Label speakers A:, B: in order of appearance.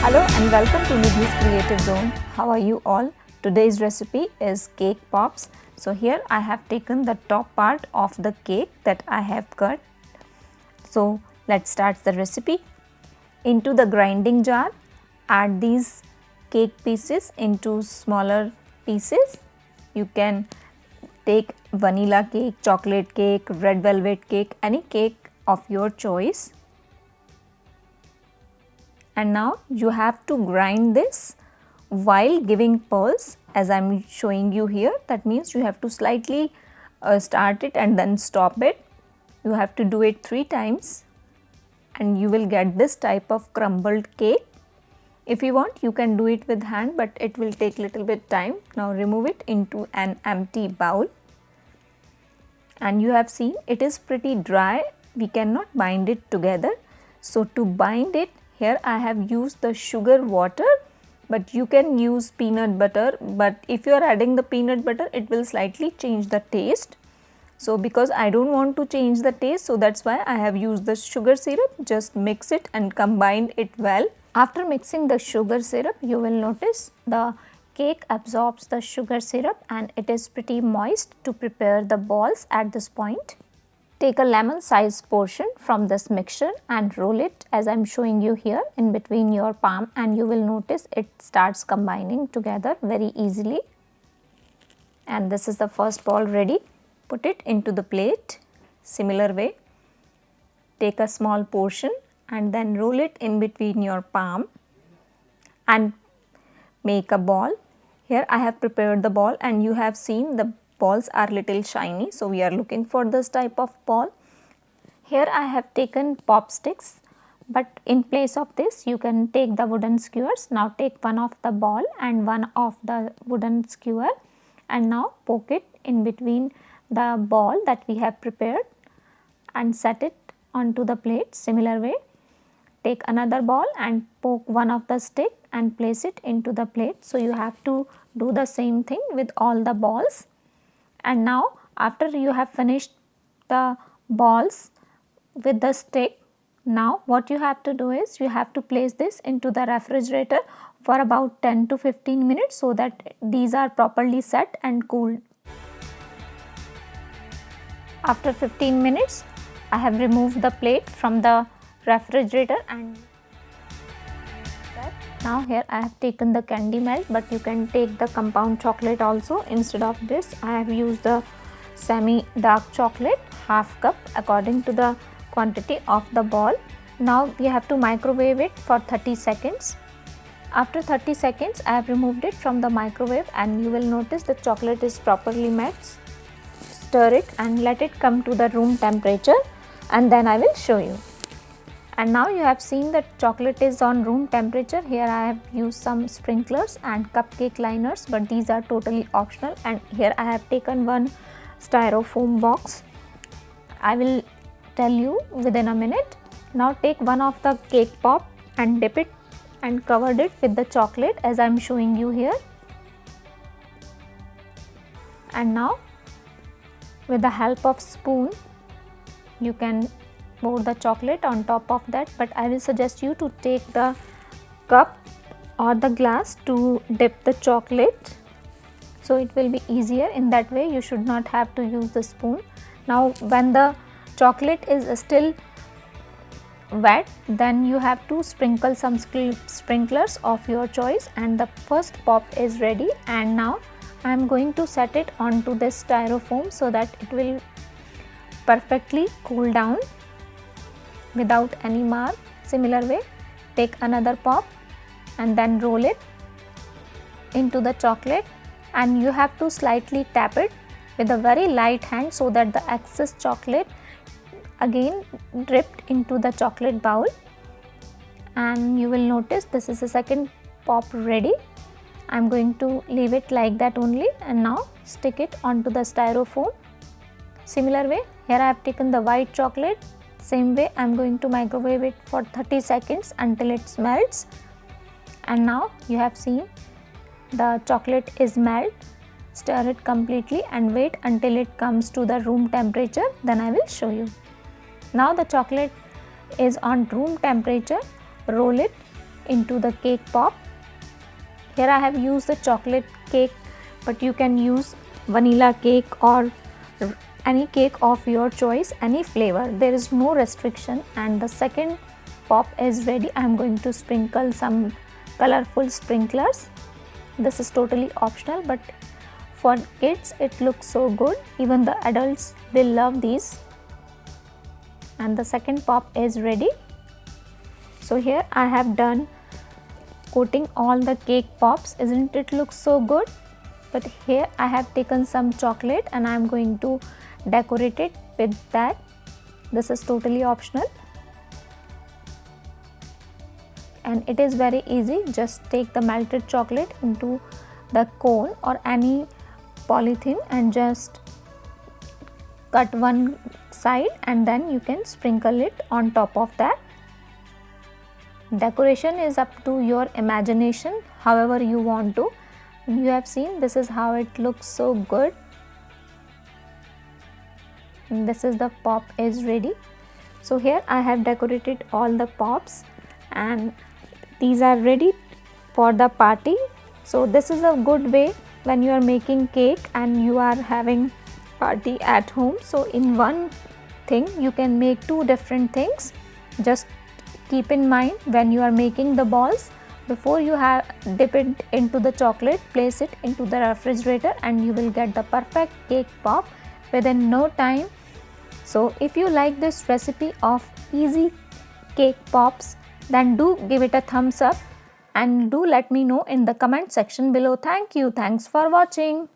A: Hello and welcome to Nidhi's Creative Zone. How are you all? Today's recipe is cake pops. So here I have taken the top part of the cake that I have cut. So let's start the recipe. Into the grinding jar, add these cake pieces into smaller pieces. You can take vanilla cake, chocolate cake, red velvet cake, any cake of your choice. And now you have to grind this while giving pulse, as I am showing you here. That means you have to slightly start it and then stop it. You have to do it 3 times and you will get this type of crumbled cake. If you want, you can do it with hand, but it will take little bit time. Now remove it into an empty bowl. And you have seen it is pretty dry. We cannot bind it together. So to bind it, here I have used the sugar water, but you can use peanut butter, but if you are adding the peanut butter, it will slightly change the taste. So because I don't want to change the taste, so that's why I have used the sugar syrup. Just mix it and combine it well. After mixing the sugar syrup, you will notice the cake absorbs the sugar syrup and it is pretty moist to prepare the balls at this point. Take a lemon sized portion from this mixture and roll it as I am showing you here in between your palm, and you will notice it starts combining together very easily. And this is the first ball ready. Put it into the plate. Similar way, take a small portion and then roll it in between your palm and make a ball. Here I have prepared the ball and you have seen the balls are little shiny, so we are looking for this type of ball. Here I have taken pop sticks, but in place of this you can take the wooden skewers. Now take one of the ball and one of the wooden skewer and now poke it in between the ball that we have prepared and set it onto the plate. Similar way, take another ball and poke one of the stick and place it into the plate. So you have to do the same thing with all the balls. And now after you have finished the balls with the stick, now what you have to do is you have to place this into the refrigerator for about 10 to 15 minutes so that these are properly set and cooled. After 15 minutes, I have removed the plate from the refrigerator and now here I have taken the candy melt, but you can take the compound chocolate also. Instead of this, I have used the semi dark chocolate, half cup according to the quantity of the ball. Now we have to microwave it for 30 seconds. After 30 seconds, I have removed it from the microwave and you will notice the chocolate is properly melted. Stir it and let it come to the room temperature and then I will show you. And now you have seen that chocolate is on room temperature. Here I have used some sprinklers and cupcake liners, but these are totally optional. And here I have taken one styrofoam box. I will tell you within a minute. Now take one of the cake pop and dip it and covered it with the chocolate as I am showing you here. And now with the help of spoon, you can pour the chocolate on top of that, but I will suggest you to take the cup or the glass to dip the chocolate, so it will be easier. In that way you should not have to use the spoon. Now when the chocolate is still wet, then you have to sprinkle some sprinklers of your choice and the first pop is ready. And now I am going to set it onto this styrofoam so that it will perfectly cool down without any mark. Similar way, take another pop and then roll it into the chocolate and you have to slightly tap it with a very light hand so that the excess chocolate again dripped into the chocolate bowl. And you will notice this is the second pop ready. I am going to leave it like that only and now stick it onto the styrofoam. Similar way, here I have taken the white chocolate. Same way, I am going to microwave it for 30 seconds until it melts. And now you have seen the chocolate is melt. Stir it completely and wait until it comes to the room temperature, then I will show you. Now the chocolate is on room temperature. Roll it into the cake pop. Here I have used the chocolate cake, but you can use vanilla cake or any cake of your choice, any flavor. There is no restriction. And the second pop is ready. I am going to sprinkle some colorful sprinklers. This is totally optional, but for kids it looks so good. Even the adults will love these. And the second pop is ready. So here I have done coating all the cake pops. Isn't it look so good? But here I have taken some chocolate and I am going to decorate it with that. This is totally optional and it is very easy. Just take the melted chocolate into the cone or any polythene and just cut one side and then you can sprinkle it on top of that. Decoration is up to your imagination, however you want to. You have seen this is how it looks so good. And this is the pop is ready. So here I have decorated all the pops and these are ready for the party. So this is a good way when you are making cake and you are having party at home. So in one thing you can make two different things. Just keep in mind when you are making the balls, before you have dip it into the chocolate, place it into the refrigerator and you will get the perfect cake pop within no time. So if you like this recipe of easy cake pops, then do give it a thumbs up and do let me know in the comment section below. Thank you. Thanks for watching.